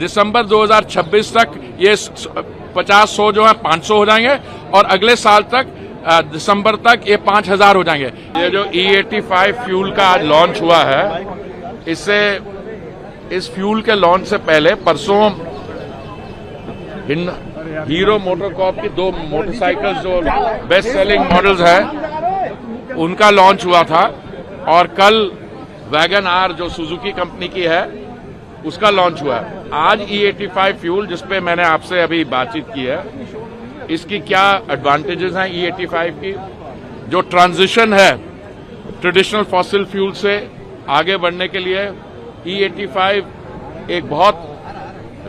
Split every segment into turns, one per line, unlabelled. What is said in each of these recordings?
दिसंबर 2026 तक ये 50-100 जो है 500 हो जाएंगे और अगले साल तक दिसंबर तक ये 5000 हो जाएंगे। ये जो E85 फ्यूल का आज लॉन्च हुआ है, इससे इस फ्यूल के लॉन्च से पहले परसों हीरो मोटरकॉर्प की 2 मोटरसाइकिल्स जो बेस्ट सेलिंग मॉडल्स हैं उनका लॉन्च हुआ था और कल वैगन आर जो सुजुकी कंपनी की है उसका लॉन्च हुआ है। आज E85 फ्यूल जिसपे मैंने आपसे अभी बातचीत की है, इसकी क्या एडवांटेजेस हैं E85 की। जो ट्रांजिशन है ट्रेडिशनल फॉसिल फ्यूल से आगे बढ़ने के लिए E85 एक बहुत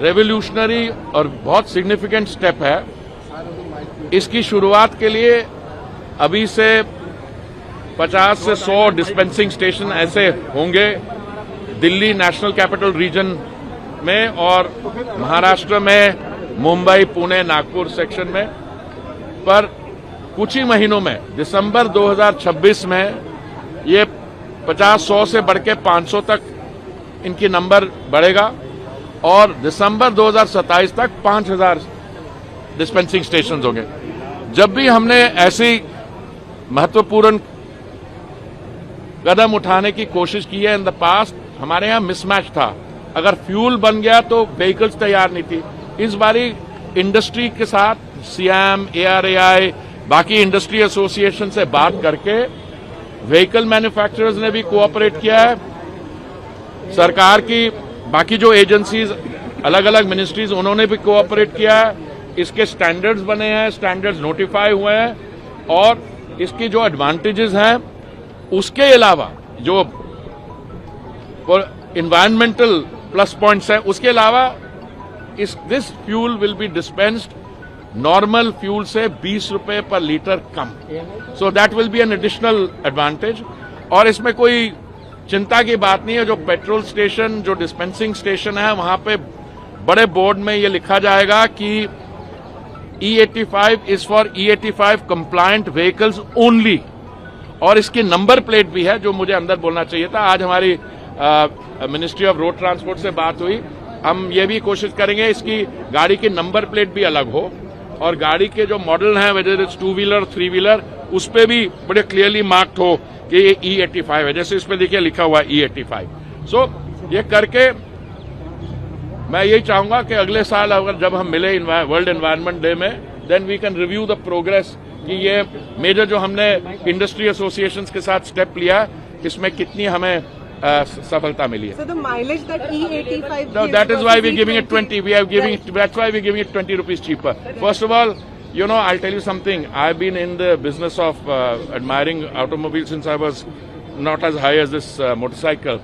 रेवोल्यूशनरी और बहुत सिग्निफिकेंट स्टेप है। इसकी शुरुआत के लिए अभी से 50 से 100 डिस्पेंसिंग स्टेशन ऐसे होंगे दिल्ली नेशनल कैपिटल रीजन में और महाराष्ट्र में मुंबई, पुणे, नागपुर सेक्शन में। पर कुछ ही महीनों में दिसंबर 2026 में ये 50-100 से बढ़ के 500 तक इनकी नंबर बढ़ेगा और दिसंबर 2027 तक 5000 डिस्पेंसिंग स्टेशन होंगे। जब भी हमने ऐसी महत्वपूर्ण कदम उठाने की कोशिश की है इन द पास्ट, हमारे यहां मिसमैच था। अगर फ्यूल बन गया तो व्हीकल्स तैयार नहीं थी। इस बारी इंडस्ट्री के साथ सीएम, ARAI, बाकी इंडस्ट्री एसोसिएशन से बात करके व्हीकल मैन्युफैक्चरर्स ने भी कोऑपरेट किया है। सरकार की बाकी जो एजेंसीज, अलग अलग मिनिस्ट्रीज, उन्होंने भी कोऑपरेट किया है। इसके स्टैंडर्ड्स बने हैं, स्टैंडर्ड्स नोटिफाई हुए हैं और इसकी जो एडवांटेजेस हैं उसके अलावा जो इन्वायरमेंटल प्लस पॉइंट्स हैं उसके अलावा this fuel will be dispensed normal fuel से 20 रुपए पर litre come. So that will be an additional advantage. और इसमें कोई चिंता की बात नहीं है। जो पेट्रोल स्टेशन, जो डिस्पेंसिंग स्टेशन है, वहां पे बड़े बोर्ड में ये लिखा जाएगा कि E85 is for E85 compliant vehicles only. और इसकी नंबर प्लेट भी है, जो मुझे अंदर बोलना चाहिए था। आज हमारी मिनिस्ट्री ऑफ रोड ट्रांसपोर्ट से बात हुई, हम ये भी कोशिश करेंगे इसकी गाड़ी की नंबर प्लेट भी अलग हो और गाड़ी के जो मॉडल हैं, वेदर इट्स 2 व्हीलर 3 व्हीलर, उस पे भी बड़े क्लियरली मार्क्ड हो कि ये E85 है। जैसे इस पे देखिए लिखा हुआ है E85। सो ये करके मैं यही चाहूंगा कि अगले साल अगर जब हम मिले वर्ल्ड एनवायरनमेंट डे में, then we can review the progress कि ये मेजर जो हमने इंडस्ट्री एसोसिएशंस के साथ स्टेप लिया, इसमें कितनी हमें सफलता मिली है।
So the mileage that E85
No, that is why we're giving it 20. That's why we're giving it 20 rupees cheaper. First of all, you know, I'll tell you something. I've been in the business of admiring automobiles since I was not as high as this motorcycle.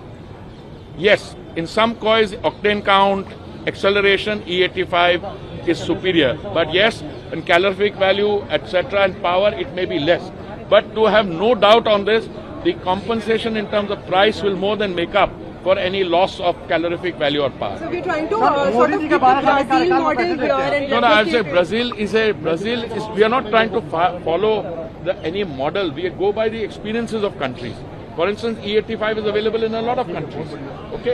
Yes, in some coils, octane count, acceleration, E85 is superior. But yes, in calorific value, etc., and power, it may be less. But to have no doubt on this, the compensation in terms of price will more than make up for any loss of calorific value or power.
So we're trying to sort of get the Brazil model here and
No, I'll say Brazil is, we are not trying to follow any model. We go by the experiences of countries. For instance, E85 is available in a lot of countries, okay,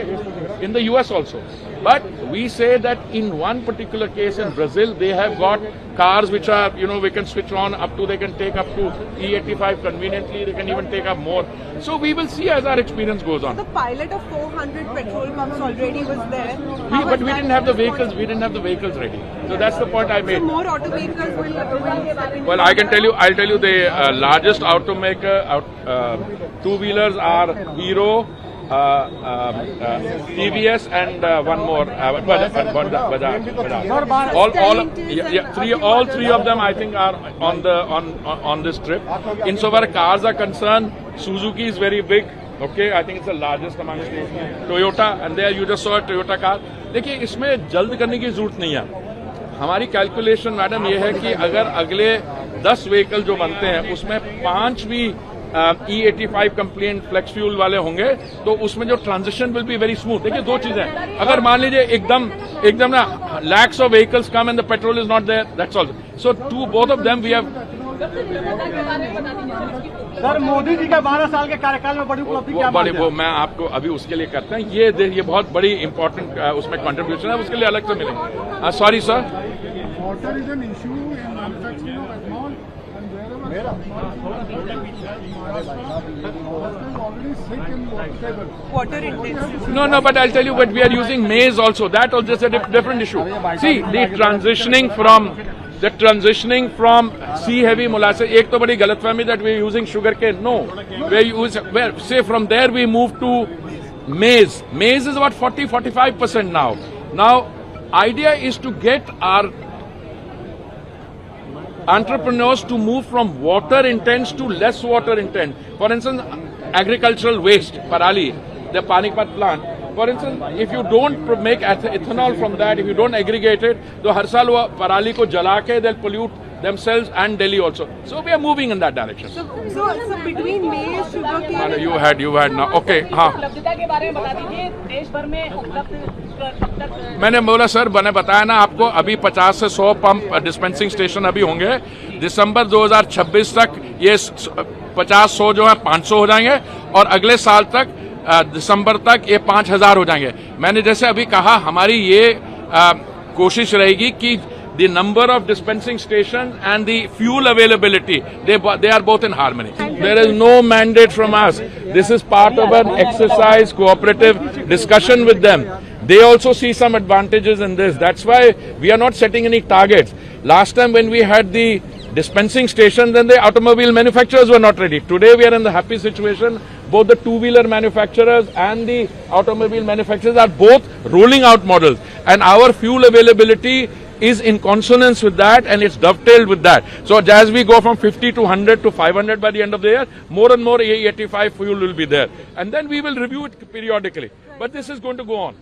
in the US also. But we say that in one particular case in Brazil, they have got cars which are, you know, we can switch on up to, they can take up to E85 conveniently, they can even take up more. So we will see as our experience goes on.
the pilot of 400 petrol pumps already was there.
But we didn't have the vehicles, ready. So that's the point I made.
So more automakers will
Well, I'll tell you the largest automaker, two-wheelers are Hero, TVS and one more, Bajaj. All three of them I think are on this trip. Insofar as cars are concerned, Suzuki is very big. Okay, I think it's the largest amongst Toyota, and there you just saw a Toyota car. देखिए, इसमें जल्द करने की जरूरत नहीं है। हमारी calculation madam ये है कि अगर अगले 10 व्हीकल जो बनते हैं उसमें 5 भी E85 कंप्लेंट फ्लेक्स फ्यूल वाले होंगे तो उसमें जो transition will be very smooth. देखिए, दो चीजें, अगर मान लीजिए एकदम ना lakhs of vehicles come and the petrol is not there, that's all. So both of them we have
sir Modi ji का 12 साल के कार्यकाल में बड़ी उपलब्धि क्या
बड़ी
मानते
वो
हैं?
मैं आपको अभी उसके लिए करते हैं ये बहुत बड़ी इंपॉर्टेंट उसमें कंट्रीब्यूशन है, उसके लिए अलग से मिलेंगे। Sorry sir,
Water is an issue in manufacturing of ethanol, and wherever water is already sick and stable.
Water intensive.
no, but I'll tell you, but we are using maize also. That also is a different issue. See, the transitioning from C heavy molasses. एक तो बड़ी गलतफहमी that we are using sugarcane. No, say from there we move to maize. Maize is about 40-45% now. Now, idea is to get our entrepreneurs to move from water intense to less water intense. For instance, agricultural waste, parali, the Panipat plant. For instance, if you don't make ethanol from that, if you don't aggregate it, तो हर साल वो parali को जला के they'll pollute themselves and Delhi also. So we are moving in that direction.
So between maize, sugarcane.
You had now. Okay, हाँ.
उपलब्धता के बारे में बता दीजिए, देश भर में उपलब्ध कब तक?
मैंने बोला सर, मैंने बताया ना आपको, अभी 50 से 100 पंप डिस्पेंसिंग स्टेशन अभी होंगे। दिसंबर 2026 तक ये 50-100 जो है 500 हो जाएंगे और अगले साल तक दिसंबर तक ये 5000 हो जाएंगे। मैंने जैसे अभी कहा, हमारी ये कोशिश रहेगी कि the number of dispensing stations and the fuel availability, they are both in harmony. There is no mandate from us. This is part of an exercise, cooperative discussion with them. They also see some advantages in this. That's why we are not setting any targets. Last time when we had the dispensing stations, then the automobile manufacturers were not ready. Today we are in the happy situation. Both the two-wheeler manufacturers and the automobile manufacturers are both rolling out models. And our fuel availability is in consonance with that, and it's dovetailed with that. So as we go from 50 to 100 to 500 by the end of the year, more and more A85 fuel will be there. And then we will review it periodically. But this is going to go on.